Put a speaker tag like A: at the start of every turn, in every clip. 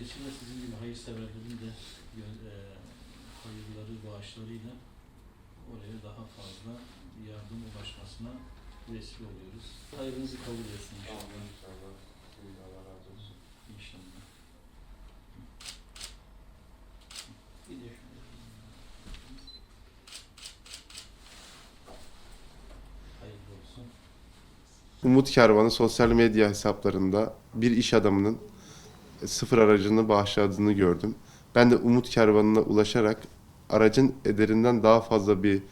A: içinde sizin gibi hayırseverlerin de hayırları, bağışlarıyla oraya daha fazla yardım ulaşmasına vesile oluyoruz. Hayrınızı kabul etsin inşallah.
B: İnşallah. Allah razı olsun.
A: İnşallah. Bir de şöyle. Hayırlı olsun.
C: Umut Kervanı sosyal medya hesaplarında bir iş adamının sıfır aracını bağışladığını gördüm. Ben de Umut Kervanı'na ulaşarak aracın ederinden daha fazla bir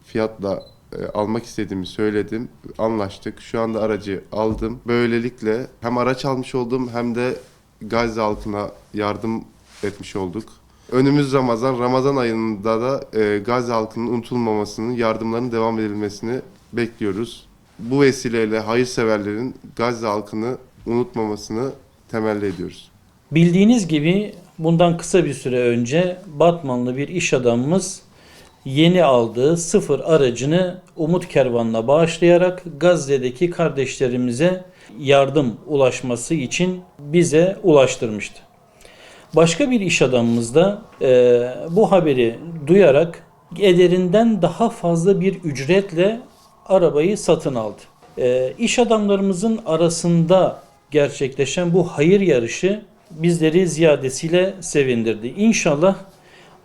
C: fiyatla almak istediğimi söyledim. Anlaştık. Şu anda aracı aldım. Böylelikle hem araç almış oldum hem de Gazze halkına yardım etmiş olduk. Önümüz Ramazan ayında da Gazze halkının unutulmamasının, yardımların devam edilmesini bekliyoruz. Bu vesileyle hayırseverlerin Gazze halkını unutmamasını temenni ediyoruz.
D: Bildiğiniz gibi bundan kısa bir süre önce Batmanlı bir iş adamımız yeni aldığı sıfır aracını Umut Kervanı'na bağışlayarak Gazze'deki kardeşlerimize yardım ulaşması için bize ulaştırmıştı. Başka bir iş adamımız da bu haberi duyarak ederinden daha fazla bir ücretle arabayı satın aldı. İş adamlarımızın arasında gerçekleşen bu hayır yarışı bizleri ziyadesiyle sevindirdi. İnşallah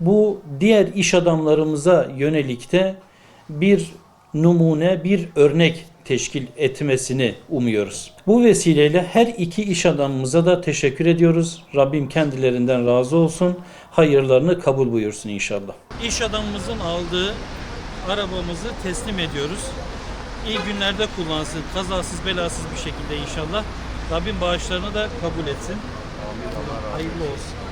D: bu diğer iş adamlarımıza yönelik de bir numune, bir örnek teşkil etmesini umuyoruz. Bu vesileyle her iki iş adamımıza da teşekkür ediyoruz. Rabbim kendilerinden razı olsun. Hayırlarını kabul buyursun inşallah. İş adamımızın aldığı arabamızı teslim ediyoruz. İyi günlerde kullansın. Kazasız belasız bir şekilde inşallah. Rabbim bağışlarını da kabul etsin.
C: Amin. Allah razı olsun.
D: Hayırlı olsun.